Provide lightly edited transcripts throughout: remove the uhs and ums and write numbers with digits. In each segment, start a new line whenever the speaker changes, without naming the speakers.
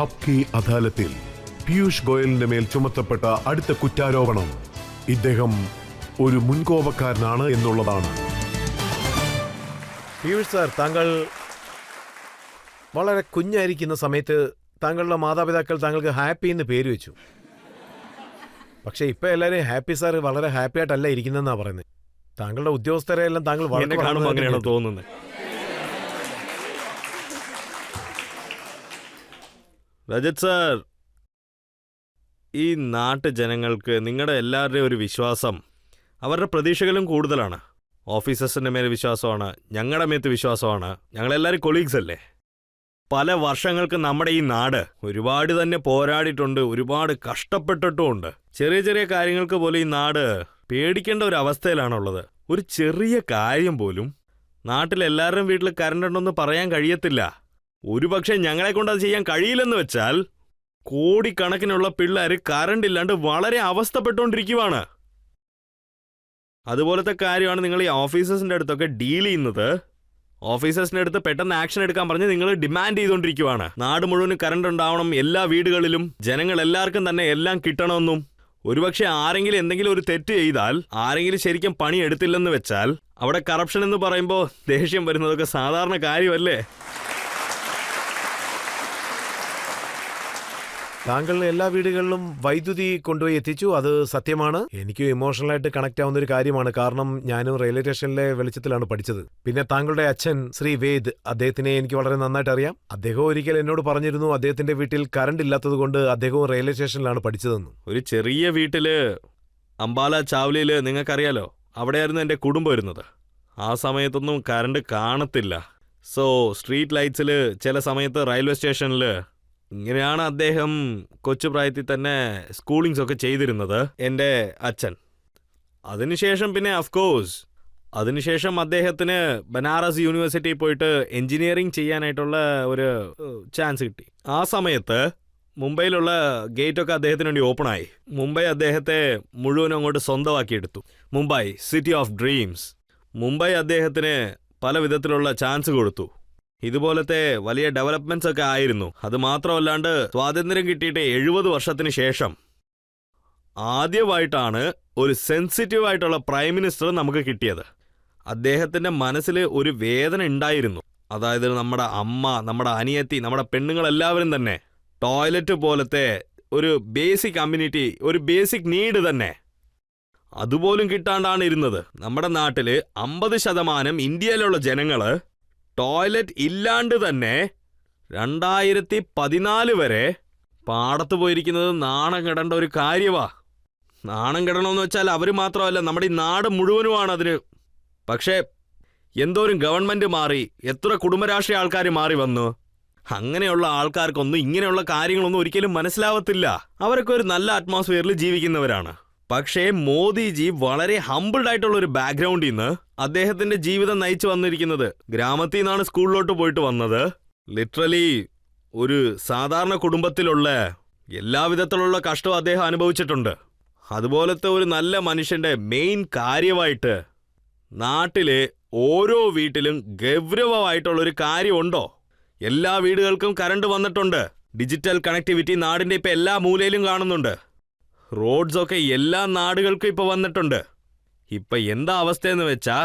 ആപ്കി അദാലത്തിൽ പീയൂഷ് ഗോയലിന്റെ മേൽ ചുമത്തപ്പെട്ട അടുത്ത കുറ്റാരോപണം ഇദ്ദേഹം ഒരു മുൻകോപക്കാരനാണ് എന്നുള്ളതാണ്.
പീയൂഷ് സാർ, താങ്കൾ വളരെ കുഞ്ഞായിരിക്കുന്ന സമയത്ത് താങ്കളുടെ മാതാപിതാക്കൾ താങ്കൾക്ക് ഹാപ്പി എന്ന് പേര് വെച്ചു. പക്ഷെ ഇപ്പൊ എല്ലാവരും ഹാപ്പി സാർ വളരെ ഹാപ്പി ആയിട്ടല്ല ഇരിക്കുന്നതെന്നാണ് പറയുന്നത്. താങ്കളുടെ ഉദ്യോഗസ്ഥരെ എല്ലാം താങ്കൾ
അങ്ങനെയാണോ തോന്നുന്നത്? രജത് സാർ, ഈ നാട്ടു ജനങ്ങൾക്ക് നിങ്ങളുടെ എല്ലാവരുടെയും ഒരു വിശ്വാസം, അവരുടെ പ്രതീക്ഷകളും കൂടുതലാണ്. ഓഫീസേഴ്സിൻ്റെ മേലെ വിശ്വാസമാണ്, ഞങ്ങളുടെ മേത്ത് വിശ്വാസമാണ്. ഞങ്ങളെല്ലാവരും കൊളീഗ്സ് അല്ലേ? പല വർഷങ്ങൾക്ക് നമ്മുടെ ഈ നാട് ഒരുപാട് തന്നെ പോരാടിയിട്ടുണ്ട്, ഒരുപാട് കഷ്ടപ്പെട്ടിട്ടുമുണ്ട്. ചെറിയ ചെറിയ കാര്യങ്ങൾക്ക് പോലും ഈ നാട് പേടിക്കേണ്ട ഒരു അവസ്ഥയിലാണുള്ളത്. ഒരു ചെറിയ കാര്യം പോലും നാട്ടിലെല്ലാവരുടെയും വീട്ടിൽ കറണ്ട് ഉണ്ടെന്ന് പറയാൻ കഴിയത്തില്ല. ഒരുപക്ഷെ ഞങ്ങളെ കൊണ്ട് അത് ചെയ്യാൻ കഴിയില്ലെന്ന് വെച്ചാൽ കോടിക്കണക്കിനുള്ള പിള്ളേർ കറണ്ട് ഇല്ലാണ്ട് വളരെ അവസ്ഥപ്പെട്ടുകൊണ്ടിരിക്കുവാണ്. അതുപോലത്തെ കാര്യമാണ് നിങ്ങൾ ഈ ഓഫീസേഴ്സിൻ്റെ അടുത്തൊക്കെ ഡീൽ ചെയ്യുന്നത്. ഓഫീസേഴ്സിൻ്റെ അടുത്ത് പെട്ടെന്ന് ആക്ഷൻ എടുക്കാൻ പറഞ്ഞ് നിങ്ങൾ ഡിമാൻഡ് ചെയ്തുകൊണ്ടിരിക്കുവാണ്. നാട് മുഴുവനും കറണ്ട് ഉണ്ടാവണം, എല്ലാ വീടുകളിലും ജനങ്ങൾ എല്ലാവർക്കും തന്നെ എല്ലാം കിട്ടണമെന്നും. ഒരുപക്ഷെ ആരെങ്കിലും എന്തെങ്കിലും ഒരു തെറ്റ് ചെയ്താൽ, ആരെങ്കിലും ശരിക്കും പണി എടുത്തില്ലെന്ന് വെച്ചാൽ അവിടെ കറപ്ഷൻ എന്ന് പറയുമ്പോൾ ദേഷ്യം വരുന്നതൊക്കെ സാധാരണ കാര്യമല്ലേ?
താങ്കൾ എല്ലാ വീടുകളിലും വൈദ്യുതി കൊണ്ടുപോയി എത്തിച്ചു, അത് സത്യമാണ്. എനിക്ക് ഇമോഷണലായിട്ട് കണക്ട് ആവുന്ന ഒരു കാര്യമാണ്. കാരണം ഞാനും റെയിൽവേ സ്റ്റേഷനിലെ വെളിച്ചത്തിലാണ് പഠിച്ചത്. പിന്നെ താങ്കളുടെ അച്ഛൻ ശ്രീ വേദ്, അദ്ദേഹത്തിനെ എനിക്ക് വളരെ നന്നായിട്ട് അറിയാം. അദ്ദേഹം ഒരിക്കൽ എന്നോട് പറഞ്ഞിരുന്നു അദ്ദേഹത്തിന്റെ വീട്ടിൽ കറണ്ട് ഇല്ലാത്തത് കൊണ്ട് അദ്ദേഹവും റെയിൽവേ സ്റ്റേഷനിലാണ് പഠിച്ചതെന്ന്.
ഒരു ചെറിയ വീട്ടില് അംബാല ചാവലിയിൽ നിങ്ങൾക്കറിയാലോ, അവിടെയായിരുന്നു എൻ്റെ കുടുംബം വരുന്നത്. ആ സമയത്തൊന്നും കറണ്ട് കാണത്തില്ല. സോ സ്ട്രീറ്റ് ലൈറ്റ്സിൽ ചില സമയത്ത് റെയിൽവേ സ്റ്റേഷനിൽ ഇങ്ങനെയാണ് അദ്ദേഹം കൊച്ചുപ്രായത്തിൽ തന്നെ സ്കൂളിങ്സ് ഒക്കെ ചെയ്തിരുന്നത്, എൻ്റെ അച്ഛൻ. അതിനുശേഷം പിന്നെ അഫ്കോഴ്സ് അതിനുശേഷം അദ്ദേഹത്തിന് ബനാറസ് യൂണിവേഴ്സിറ്റിയിൽ പോയിട്ട് എൻജിനീയറിംഗ് ചെയ്യാനായിട്ടുള്ള ഒരു ചാൻസ് കിട്ടി. ആ സമയത്ത് മുംബൈയിലുള്ള ഗേറ്റൊക്കെ അദ്ദേഹത്തിന് വേണ്ടി ഓപ്പണായി. മുംബൈ അദ്ദേഹത്തെ മുഴുവനും അങ്ങോട്ട് സ്വന്തമാക്കിയെടുത്തു. Mumbai, city of dreams. Mumbai അദ്ദേഹത്തിന് പല വിധത്തിലുള്ള ചാൻസ് കൊടുത്തു. ഇതുപോലത്തെ വലിയ ഡെവലപ്മെന്റ്സ് ഒക്കെ ആയിരുന്നു. അത് മാത്രമല്ലാണ്ട് സ്വാതന്ത്ര്യം കിട്ടിയിട്ട് 70 വർഷത്തിന് ശേഷം ആദ്യമായിട്ടാണ് ഒരു സെൻസിറ്റീവ് ആയിട്ടുള്ള പ്രൈം മിനിസ്റ്റർ നമുക്ക് കിട്ടിയത്. അദ്ദേഹത്തിന്റെ മനസ്സിൽ ഒരു വേദന ഉണ്ടായിരുന്നു. അതായത് നമ്മുടെ അമ്മ, നമ്മുടെ അനിയത്തി, നമ്മുടെ പെണ്ണുങ്ങളെല്ലാവരും തന്നെ ടോയ്ലറ്റ് പോലത്തെ ഒരു ബേസിക് കമ്മ്യൂണിറ്റി, ഒരു ബേസിക് നീഡ് തന്നെ അതുപോലും കിട്ടാണ്ടാണ് ഇരുന്നത്. നമ്മുടെ നാട്ടില് 50% ഇന്ത്യയിലുള്ള ജനങ്ങള് ടോയ്ലറ്റ് ഇല്ലാണ്ട് തന്നെ 2014 വരെ പാടത്ത് പോയിരിക്കുന്നത് നാണം കെടേണ്ട ഒരു കാര്യമാ. നാണം കെടണമെന്ന് വെച്ചാൽ അവർ മാത്രമല്ല, നമ്മുടെ ഈ നാട് മുഴുവനുമാണ് അതിന്. പക്ഷേ എന്തോരം ഗവൺമെന്റ് മാറി, എത്ര കുടുംബരാഷ്ട്രീയ ആൾക്കാർ മാറി വന്നു. അങ്ങനെയുള്ള ആൾക്കാർക്കൊന്നും ഇങ്ങനെയുള്ള കാര്യങ്ങളൊന്നും ഒരിക്കലും മനസ്സിലാവത്തില്ല. അവരൊക്കെ ഒരു നല്ല അറ്റ്മോസ്ഫിയറിൽ ജീവിക്കുന്നവരാണ്. പക്ഷേ മോദിജി വളരെ ഹംബിൾഡ് ആയിട്ടുള്ള ഒരു ബാക്ക്ഗ്രൗണ്ടിൽ നിന്ന് അദ്ദേഹത്തിന്റെ ജീവിതം നയിച്ചു വന്നിരിക്കുന്നത്. ഗ്രാമത്തിൽ നിന്നാണ് സ്കൂളിലോട്ട് പോയിട്ട് വന്നത്. ലിറ്ററലി ഒരു സാധാരണ കുടുംബത്തിലുള്ള എല്ലാവിധത്തിലുള്ള കഷ്ടവും അദ്ദേഹം അനുഭവിച്ചിട്ടുണ്ട്. അതുപോലത്തെ ഒരു നല്ല മനുഷ്യന്റെ മെയിൻ കാര്യമായിട്ട് നാട്ടിലെ ഓരോ വീട്ടിലും ഗൗരവമായിട്ടുള്ളൊരു കാര്യമുണ്ടോ? എല്ലാ വീടുകൾക്കും കറണ്ട് വന്നിട്ടുണ്ട്. ഡിജിറ്റൽ കണക്ടിവിറ്റി നാടിന്റെ ഇപ്പം എല്ലാ മൂലയിലും കാണുന്നുണ്ട്. റോഡ്സൊക്കെ എല്ലാ നാടുകൾക്കും ഇപ്പൊ വന്നിട്ടുണ്ട്. ഇപ്പൊ എന്താ അവസ്ഥയെന്ന് വെച്ചാ,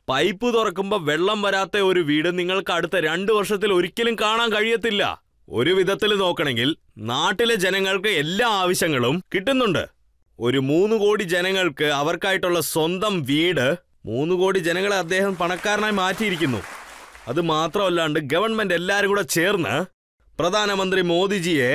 പൈപ്പ് തുറക്കുമ്പോൾ വെള്ളം വരാത്ത ഒരു വീട് നിങ്ങൾക്ക് അടുത്ത 2 വർഷത്തിൽ ഒരിക്കലും കാണാൻ കഴിയത്തില്ല. ഒരു വിധത്തിൽ നോക്കണമെങ്കിൽ നാട്ടിലെ ജനങ്ങൾക്ക് എല്ലാ ആവശ്യങ്ങളും കിട്ടുന്നുണ്ട്. ഒരു 3 കോടി ജനങ്ങൾക്ക് അവർക്കായിട്ടുള്ള സ്വന്തം വീട്, 3 കോടി ജനങ്ങളെ അദ്ദേഹം പണക്കാരനായി മാറ്റിയിരിക്കുന്നു. അത് മാത്രമല്ലാണ്ട് ഗവൺമെന്റ് എല്ലാവരും കൂടെ ചേർന്ന് പ്രധാനമന്ത്രി മോദിജിയെ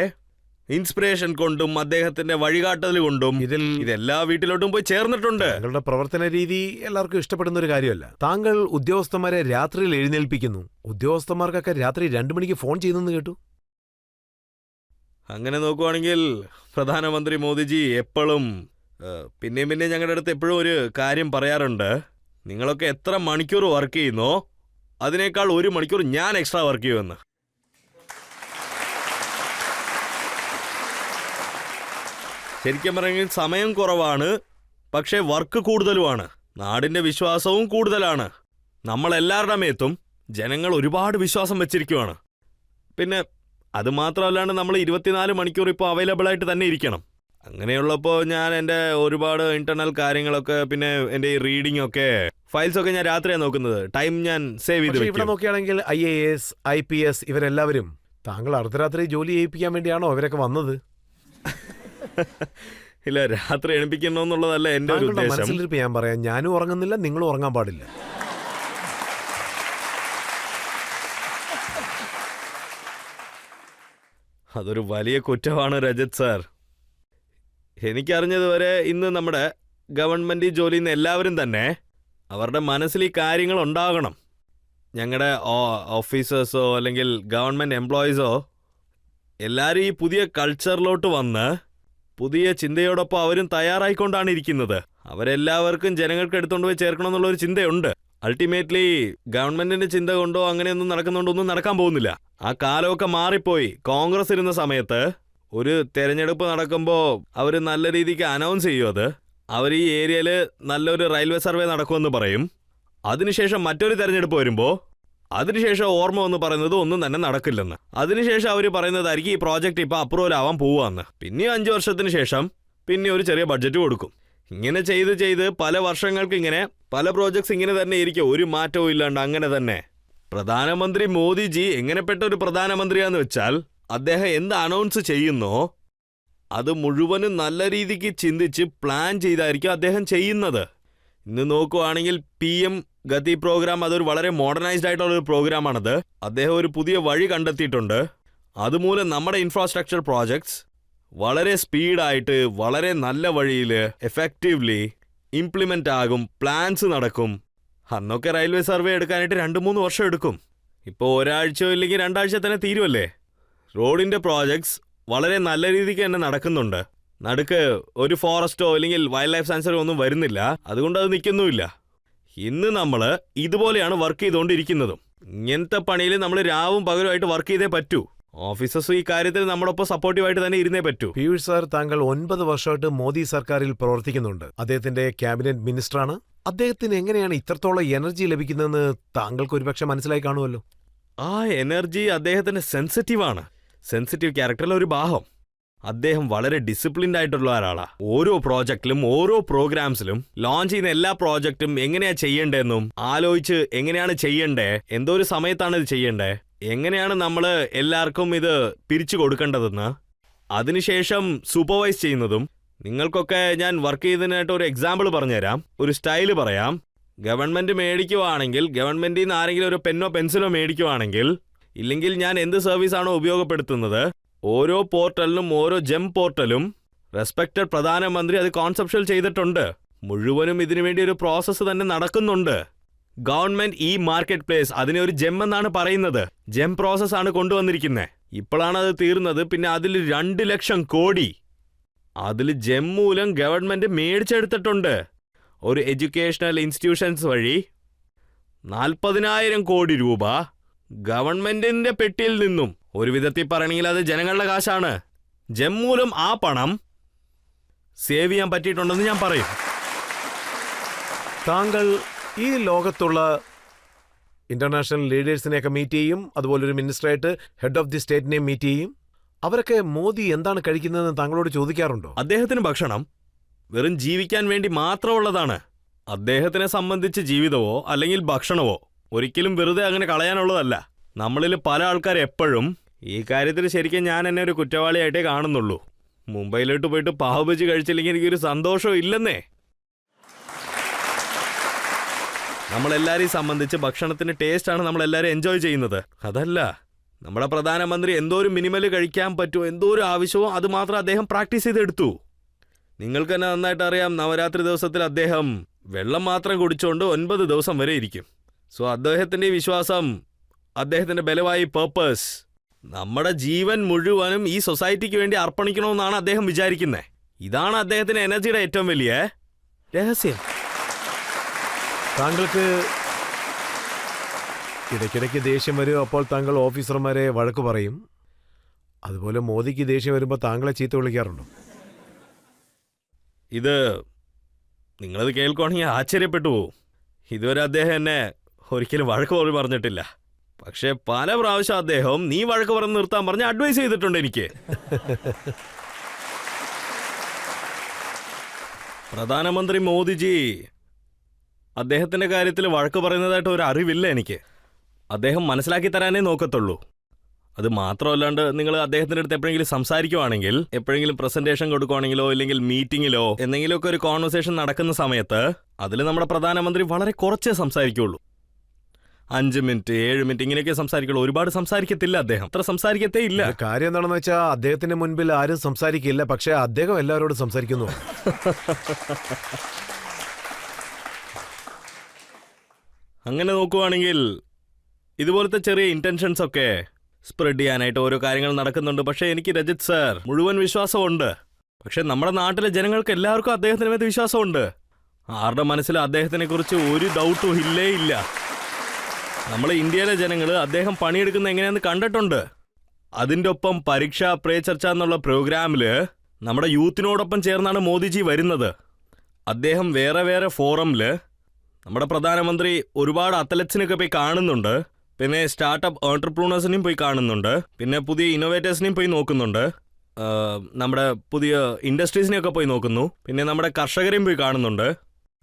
ഇൻസ്പിറേഷൻ കൊണ്ടും അദ്ദേഹത്തിന്റെ വഴികാട്ടൽ കൊണ്ടും ഇതെല്ലാ വീട്ടിലോട്ടും പോയി ചേർന്നിട്ടുണ്ട്.
താങ്കളുടെ പ്രവർത്തന രീതി എല്ലാവർക്കും ഇഷ്ടപ്പെടുന്ന ഒരു കാര്യമല്ല. താങ്കൾ ഉദ്യോഗസ്ഥന്മാരെ രാത്രിയിൽ എഴുന്നേൽപ്പിക്കുന്നു. ഉദ്യോഗസ്ഥന്മാർക്കൊക്കെ രാത്രി 2 മണിക്ക് ഫോൺ ചെയ്യുന്നെന്ന് കേട്ടു.
അങ്ങനെ നോക്കുവാണെങ്കിൽ പ്രധാനമന്ത്രി മോദിജി എപ്പോഴും പിന്നെയും ഞങ്ങളുടെ അടുത്ത് എപ്പോഴും ഒരു കാര്യം പറയാറുണ്ട്. നിങ്ങളൊക്കെ എത്ര മണിക്കൂർ വർക്ക് ചെയ്യുന്നോ അതിനേക്കാൾ 1 മണിക്കൂർ ഞാൻ എക്സ്ട്രാ വർക്ക് ചെയ്യുമെന്ന്. ശരിക്കും പറഞ്ഞെങ്കിൽ സമയം കുറവാണ്, പക്ഷേ വർക്ക് കൂടുതലുമാണ്. നാടിന്റെ വിശ്വാസവും കൂടുതലാണ്. നമ്മളെല്ലാവരുടെ മേത്തും ജനങ്ങൾ ഒരുപാട് വിശ്വാസം വെച്ചിരിക്കുവാണ്. പിന്നെ അത് മാത്രമല്ലാണ്ട് നമ്മൾ 24 മണിക്കൂർ ഇപ്പോൾ അവൈലബിൾ ആയിട്ട് തന്നെ ഇരിക്കണം. അങ്ങനെയുള്ളപ്പോൾ ഞാൻ എൻ്റെ ഒരുപാട് ഇന്റർണൽ കാര്യങ്ങളൊക്കെ, പിന്നെ എൻ്റെ ഈ റീഡിംഗ് ഒക്കെ, ഫയൽസ് ഒക്കെ ഞാൻ രാത്രിയാണ് നോക്കുന്നത്. ടൈം ഞാൻ സേവ് ചെയ്ത്
പക്ഷേ ഇവിടെ
വെക്കും.
നോക്കുകയാണെങ്കിൽ IAS, IPS ഇവരെല്ലാവരും താങ്കൾ അർദ്ധരാത്രി ജോലി ചെയ്യിപ്പിക്കാൻ വേണ്ടിയാണോ അവരൊക്കെ വന്നത്?
ഇല്ല, രാത്രി എണിപ്പിക്കണമെന്നുള്ളതല്ല എൻ്റെ ഒരു
താങ്കളുടെ
ഉദ്ദേശം.
മനസ്സിലിരിപ്പ് ഞാൻ പറയാം, ഞാനും ഉറങ്ങുന്നില്ല, നിങ്ങളും ഉറങ്ങാൻ പാടില്ല.
അതൊരു വലിയ കുറ്റമാണ് രജത് സാർ. എനിക്കറിഞ്ഞതുവരെ ഇന്ന് നമ്മുടെ ഗവൺമെൻറ് ജോലിയിൽ നിന്ന് എല്ലാവരും തന്നെ അവരുടെ മനസ്സിൽ ഈ കാര്യങ്ങൾ ഉണ്ടാകണം. ഞങ്ങളുടെ ഓഫീസേഴ്സോ അല്ലെങ്കിൽ ഗവൺമെൻറ് എംപ്ലോയീസോ എല്ലാവരും ഈ പുതിയ കൾച്ചറിലോട്ട് വന്ന് പുതിയ ചിന്തയോടൊപ്പം അവരും തയ്യാറായിക്കൊണ്ടാണ് ഇരിക്കുന്നത്. അവരെല്ലാവർക്കും ജനങ്ങൾക്ക് എടുത്തുകൊണ്ട് പോയി ചേർക്കണമെന്നുള്ളൊരു ചിന്തയുണ്ട്. അൾട്ടിമേറ്റ്ലി ഗവൺമെന്റിന്റെ ചിന്ത കൊണ്ടോ അങ്ങനെയൊന്നും നടക്കുന്നുണ്ടോ ഒന്നും നടക്കാൻ പോകുന്നില്ല. ആ കാലമൊക്കെ മാറിപ്പോയി. കോൺഗ്രസ് ഇരുന്ന സമയത്ത് ഒരു തെരഞ്ഞെടുപ്പ് നടക്കുമ്പോൾ അവർ നല്ല രീതിക്ക് അനൗൺസ് ചെയ്യും, അത് അവർ ഈ ഏരിയയിൽ നല്ലൊരു റെയിൽവേ സർവേ നടക്കുമെന്ന് പറയും. അതിനുശേഷം മറ്റൊരു തെരഞ്ഞെടുപ്പ് വരുമ്പോൾ അതിനുശേഷം ഓർമ്മ വന്ന് പറയുന്നത് ഒന്നും തന്നെ നടക്കില്ലെന്ന്. അതിനുശേഷം അവർ പറയുന്നതായിരിക്കും ഈ പ്രോജക്റ്റ് ഇപ്പോൾ അപ്രൂവൽ ആവാൻ പോവാന്ന്. പിന്നെ 5 വർഷത്തിന് ശേഷം പിന്നെ ഒരു ചെറിയ ബഡ്ജറ്റ് കൊടുക്കും. ഇങ്ങനെ ചെയ്ത് ചെയ്ത് പല വർഷങ്ങൾക്ക് ഇങ്ങനെ പല പ്രോജക്ട്സ് ഇങ്ങനെ തന്നെ ഇരിക്കും, ഒരു മാറ്റവും ഇല്ലാണ്ട് അങ്ങനെ തന്നെ. പ്രധാനമന്ത്രി മോദിജി എങ്ങനെപ്പെട്ട ഒരു പ്രധാനമന്ത്രിയാന്ന് വെച്ചാൽ അദ്ദേഹം എന്ത് അനൗൺസ് ചെയ്യുന്നോ അത് മുഴുവനും നല്ല രീതിക്ക് ചിന്തിച്ച് പ്ലാൻ ചെയ്തായിരിക്കും അദ്ദേഹം ചെയ്യുന്നത്. ഇന്ന് നോക്കുവാണെങ്കിൽ PM ഗതി പ്രോഗ്രാം അതൊരു വളരെ മോഡേണൈസ്ഡ് ആയിട്ടുള്ളൊരു പ്രോഗ്രാമാണത്. അദ്ദേഹം ഒരു പുതിയ വഴി കണ്ടെത്തിയിട്ടുണ്ട്. അതുമൂലം നമ്മുടെ ഇൻഫ്രാസ്ട്രക്ചർ പ്രോജക്ട്സ് വളരെ സ്പീഡായിട്ട് വളരെ നല്ല വഴിയിൽ എഫക്റ്റീവ്ലി ഇംപ്ലിമെൻ്റ് ആകും, പ്ലാൻസ് നടക്കും. അന്നൊക്കെ റെയിൽവേ സർവേ എടുക്കാനായിട്ട് 2-3 വർഷം എടുക്കും. ഇപ്പോൾ ഒരാഴ്ചയോ ഇല്ലെങ്കിൽ 2 ആഴ്ച തന്നെ തീരുമല്ലേ. റോഡിൻ്റെ പ്രോജക്ട്സ് വളരെ നല്ല രീതിക്ക് തന്നെ നടക്കുന്നുണ്ട്. നടുക്ക് ഒരു ഫോറസ്റ്റോ അല്ലെങ്കിൽ വൈൽഡ് ലൈഫ് സാങ്ച്വറി ഒന്നും വരുന്നില്ല, അതുകൊണ്ട് അത് നിൽക്കുന്നുമില്ല. ഇന്ന് നമ്മൾ ഇതുപോലെയാണ് വർക്ക് ചെയ്തുകൊണ്ടിരിക്കുന്നതും. ഇങ്ങനത്തെ പണിയിൽ നമ്മൾ രാവും പകലുമായിട്ട് വർക്ക് ചെയ്തേ പറ്റൂ. ഓഫീസേഴ്സ് ഈ കാര്യത്തിൽ നമ്മളൊപ്പം സപ്പോർട്ടീവായിട്ട് തന്നെ ഇരുന്നേ പറ്റൂ.
പീയൂഷ് സാർ, താങ്കൾ 9 വർഷമായിട്ട് മോദി സർക്കാരിൽ പ്രവർത്തിക്കുന്നുണ്ട്. അദ്ദേഹത്തിന്റെ ക്യാബിനറ്റ് മിനിസ്റ്ററാണ്. അദ്ദേഹത്തിന് എങ്ങനെയാണ് ഇത്രത്തോളം എനർജി ലഭിക്കുന്നതെന്ന് താങ്കൾക്ക് ഒരുപക്ഷെ മനസ്സിലായി കാണുമല്ലോ.
ആ എനർജി അദ്ദേഹത്തിന് സെൻസിറ്റീവാണ്. സെൻസിറ്റീവ് ക്യാരക്ടറിലെ ഒരു ഭാഗം. അദ്ദേഹം വളരെ ഡിസിപ്ലിൻഡ് ആയിട്ടുള്ള ഒരാളാണ്. ഓരോ പ്രോജക്റ്റിലും ഓരോ പ്രോഗ്രാംസിലും ലോഞ്ച് ചെയ്യുന്ന എല്ലാ പ്രോജക്റ്റും എങ്ങനെയാ ചെയ്യേണ്ടതെന്നും ആലോചിച്ച് എങ്ങനെയാണ് ചെയ്യണ്ടേ, എന്തോ ഒരു സമയത്താണ് ഇത് ചെയ്യണ്ടേ, എങ്ങനെയാണ് നമ്മൾ എല്ലാവർക്കും ഇത് പിരിച്ചു കൊടുക്കേണ്ടതെന്ന് അതിനുശേഷം സൂപ്പർവൈസ് ചെയ്യുന്നതും. നിങ്ങൾക്കൊക്കെ ഞാൻ വർക്ക് ചെയ്തതിനായിട്ട് ഒരു എക്സാമ്പിൾ പറഞ്ഞുതരാം, ഒരു സ്റ്റൈല് പറയാം. ഗവൺമെൻറ് മേടിക്കുവാണെങ്കിൽ, ഗവൺമെൻറ്റിൽ നിന്ന് ആരെങ്കിലും ഒരു പെന്നോ പെൻസിലോ മേടിക്കുവാണെങ്കിൽ, ഇല്ലെങ്കിൽ ഞാൻ എന്ത് സർവീസാണോ ഉപയോഗപ്പെടുത്തുന്നത്, ഓരോ പോർട്ടലിനും ഓരോ ജെം പോർട്ടലും റെസ്പെക്റ്റഡ് പ്രധാനമന്ത്രി അത് കോൺസെപ്ഷ്യൽ ചെയ്തിട്ടുണ്ട്. മുഴുവനും ഇതിനുവേണ്ടി ഒരു പ്രോസസ്സ് തന്നെ നടക്കുന്നുണ്ട്. ഗവൺമെന്റ് ഈ മാർക്കറ്റ് പ്ലേസ് അതിനെ ഒരു ജെം എന്നാണ് പറയുന്നത്. ജെം പ്രോസസ് ആണ് കൊണ്ടുവന്നിരിക്കുന്നത്. ഇപ്പോഴാണ് അത് തീർന്നത്. പിന്നെ അതിൽ 2 ലക്ഷം കോടി അതിൽ ജെം മൂലം ഗവൺമെന്റ് മേടിച്ചെടുത്തിട്ടുണ്ട്. ഒരു എഡ്യൂക്കേഷണൽ ഇൻസ്റ്റിറ്റ്യൂഷൻസ് വഴി 40,000 കോടി രൂപ ഗവൺമെന്റിന്റെ പെട്ടിയിൽ നിന്നും, ഒരു വിധത്തിൽ പറയണമെങ്കിൽ അത് ജനങ്ങളുടെ കാശാണ്. ജെം മൂലം ആ പണം സേവ് ചെയ്യാൻ പറ്റിയിട്ടുണ്ടെന്ന് ഞാൻ പറയും.
താങ്കൾ ഈ ലോകത്തുള്ള ഇന്റർനാഷണൽ ലീഡേഴ്സിനെയൊക്കെ മീറ്റ് ചെയ്യും, അതുപോലെ ഒരു മിനിസ്റ്ററായിട്ട് ഹെഡ് ഓഫ് ദി സ്റ്റേറ്റിനെ മീറ്റ് ചെയ്യും. അവരൊക്കെ മോദി എന്താണ് കഴിക്കുന്നതെന്ന് താങ്കളോട് ചോദിക്കാറുണ്ടോ?
അദ്ദേഹത്തിന് ഭക്ഷണം വെറും ജീവിക്കാൻ വേണ്ടി മാത്രമുള്ളതാണ്. അദ്ദേഹത്തിനെ സംബന്ധിച്ച് ജീവിതമോ അല്ലെങ്കിൽ ഭക്ഷണമോ ഒരിക്കലും വെറുതെ അങ്ങനെ കളയാനുള്ളതല്ല. നമ്മളിൽ പല ആൾക്കാർ എപ്പോഴും ഈ കാര്യത്തിൽ ശരിക്കും ഞാൻ എന്നെ ഒരു കുറ്റവാളിയായിട്ടേ കാണുന്നുള്ളൂ. മുംബൈയിലോട്ട് പോയിട്ട് പാവബജി കഴിച്ചില്ലെങ്കിൽ എനിക്കൊരു സന്തോഷവും ഇല്ലെന്നേ. നമ്മളെല്ലാവരെയും സംബന്ധിച്ച് ഭക്ഷണത്തിൻ്റെ ടേസ്റ്റാണ് നമ്മളെല്ലാവരും എൻജോയ് ചെയ്യുന്നത്. അതല്ല, നമ്മുടെ പ്രധാനമന്ത്രി എന്തോ ഒരു മിനിമൽ കഴിക്കാൻ പറ്റുമോ, എന്തോ ഒരു ആവശ്യമോ അത് മാത്രം അദ്ദേഹം പ്രാക്ടീസ് ചെയ്തെടുത്തു. നിങ്ങൾക്ക് തന്നെ നന്നായിട്ട് അറിയാം, നവരാത്രി ദിവസത്തിൽ അദ്ദേഹം വെള്ളം മാത്രം കുടിച്ചുകൊണ്ട് 9 ദിവസം വരെ ഇരിക്കും. സോ അദ്ദേഹത്തിൻ്റെ വിശ്വാസം, അദ്ദേഹത്തിൻ്റെ ബലവായി പേർപ്പസ് നമ്മുടെ ജീവൻ മുഴുവനും ഈ സൊസൈറ്റിക്ക് വേണ്ടി അർപ്പണിക്കണമെന്നാണ് അദ്ദേഹം വിചാരിക്കുന്നത്. ഇതാണ് അദ്ദേഹത്തിന് എനർജിയുടെ ഏറ്റവും വലിയ രഹസ്യം.
താങ്കൾക്ക് ഇടയ്ക്കിടയ്ക്ക് ദേഷ്യം വരും, അപ്പോൾ താങ്കൾ ഓഫീസർമാരെ വഴക്ക് പറയും. അതുപോലെ മോദിക്ക് ദേഷ്യം വരുമ്പോൾ താങ്കളെ ചീത്ത വിളിക്കാറുണ്ടോ?
ഇത് നിങ്ങളത് കേൾക്കുവാണെങ്കിൽ ആശ്ചര്യപ്പെട്ടു പോവും. ഇതുവരെ അദ്ദേഹം എന്നെ ഒരിക്കലും വഴക്ക് പോലും പറഞ്ഞിട്ടില്ല. പക്ഷെ പല പ്രാവശ്യം അദ്ദേഹം നീ വഴക്ക് പറഞ്ഞ് നിർത്താൻ പറഞ്ഞ് അഡ്വൈസ് ചെയ്തിട്ടുണ്ട് എനിക്ക്. പ്രധാനമന്ത്രി മോദിജി അദ്ദേഹത്തിന്റെ കാര്യത്തിൽ വഴക്ക് പറയുന്നതായിട്ട് ഒരു അറിവില്ല എനിക്ക്. അദ്ദേഹം മനസ്സിലാക്കി തരാനേ നോക്കത്തുള്ളൂ. അത് മാത്രമല്ലാണ്ട് നിങ്ങൾ അദ്ദേഹത്തിന്റെ അടുത്ത് എപ്പോഴെങ്കിലും സംസാരിക്കുവാണെങ്കിൽ, എപ്പോഴെങ്കിലും പ്രസന്റേഷൻ കൊടുക്കുവാണെങ്കിലോ ഇല്ലെങ്കിൽ മീറ്റിങ്ങിലോ എന്തെങ്കിലുമൊക്കെ ഒരു കോൺവെർസേഷൻ നടക്കുന്ന സമയത്ത് അതിൽ നമ്മുടെ പ്രധാനമന്ത്രി വളരെ കുറച്ചേ സംസാരിക്കുള്ളൂ. 5 മിനിറ്റ് 7 മിനിറ്റ് ഇങ്ങനെയൊക്കെ സംസാരിക്കുള്ളൂ. ഒരുപാട് സംസാരിക്കത്തില്ല അദ്ദേഹം. അത്ര സംസാരിക്കത്തേ ഇല്ല.
കാര്യം എന്താണെന്ന് വെച്ചാൽ അദ്ദേഹത്തിന്റെ മുൻപിൽ ആരും സംസാരിക്കില്ല, പക്ഷെ അദ്ദേഹം എല്ലാവരോടും സംസാരിക്കുന്നു.
അങ്ങനെ നോക്കുവാണെങ്കിൽ ഇതുപോലത്തെ ചെറിയ ഇന്റൻഷൻസ് ഒക്കെ സ്പ്രെഡ് ചെയ്യാനായിട്ട് ഓരോ കാര്യങ്ങൾ നടക്കുന്നുണ്ട്. പക്ഷേ എനിക്ക് രജിത് സാർ മുഴുവൻ വിശ്വാസമുണ്ട്. പക്ഷെ നമ്മുടെ നാട്ടിലെ ജനങ്ങൾക്ക് എല്ലാവർക്കും അദ്ദേഹത്തിന് മേൽ വിശ്വാസമുണ്ട്. ആരുടെ മനസ്സിൽ അദ്ദേഹത്തിനെ കുറിച്ച് ഒരു ഡൗട്ടും ഇല്ലേ ഇല്ല. നമ്മളെ ഇന്ത്യയിലെ ജനങ്ങൾ അദ്ദേഹം പണിയെടുക്കുന്ന എങ്ങനെയാന്ന് കണ്ടിട്ടുണ്ട്. അതിൻ്റെ ഒപ്പം പരീക്ഷ പ്രേ ചർച്ച എന്നുള്ള പ്രോഗ്രാമിൽ നമ്മുടെ യൂത്തിനോടൊപ്പം ചേർന്നാണ് മോദിജി വരുന്നത്. അദ്ദേഹം വേറെ വേറെ ഫോറമിൽ നമ്മുടെ പ്രധാനമന്ത്രി ഒരുപാട് അത്ലറ്റ്സിനൊക്കെ പോയി കാണുന്നുണ്ട്. പിന്നെ സ്റ്റാർട്ടപ്പ് ഓൺട്രപ്രൂണേഴ്സിനെയും പോയി കാണുന്നുണ്ട്. പിന്നെ പുതിയ ഇന്നോവേറ്റേഴ്സിനെയും പോയി നോക്കുന്നുണ്ട്. നമ്മുടെ പുതിയ ഇൻഡസ്ട്രീസിനെയൊക്കെ പോയി നോക്കുന്നു. പിന്നെ നമ്മുടെ കർഷകരെയും പോയി കാണുന്നുണ്ട്.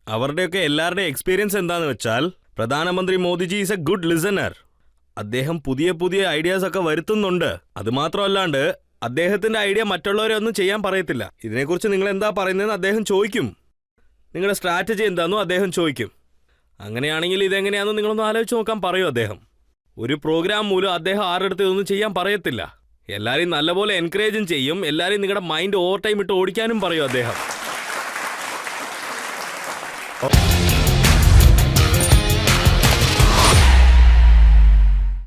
അവരുടെയൊക്കെ എല്ലാവരുടെയും എക്സ്പീരിയൻസ് എന്താണെന്ന് വെച്ചാൽ പ്രധാനമന്ത്രി Modiji is A good listener. അദ്ദേഹം പുതിയ പുതിയ ഐഡിയാസ് ഒക്കെ വരുത്തുന്നുണ്ട്. അതുമാത്രമല്ലാണ്ട് അദ്ദേഹത്തിന്റെ ഐഡിയ മറ്റുള്ളവരെ ഒന്നും ചെയ്യാൻ പറയത്തില്ല. ഇതിനെക്കുറിച്ച് നിങ്ങൾ എന്താ പറയുന്നതെന്ന് അദ്ദേഹം ചോദിക്കും. നിങ്ങളുടെ സ്ട്രാറ്റജി എന്താണെന്നും അദ്ദേഹം ചോദിക്കും. അങ്ങനെയാണെങ്കിൽ ഇതെങ്ങനെയാണെന്ന് നിങ്ങളൊന്ന് ആലോചിച്ച് നോക്കാൻ പറയും അദ്ദേഹം. ഒരു പ്രോഗ്രാം മൂലം അദ്ദേഹം ആരുടെ അടുത്ത് ഇതൊന്നും ചെയ്യാൻ പറയത്തില്ല. എല്ലാവരെയും നല്ലപോലെ എൻകറേജും ചെയ്യും. എല്ലാവരെയും നിങ്ങളുടെ മൈൻഡ് ഓവർ ടൈം ഇട്ട് ഓടിക്കാനും പറയും അദ്ദേഹം.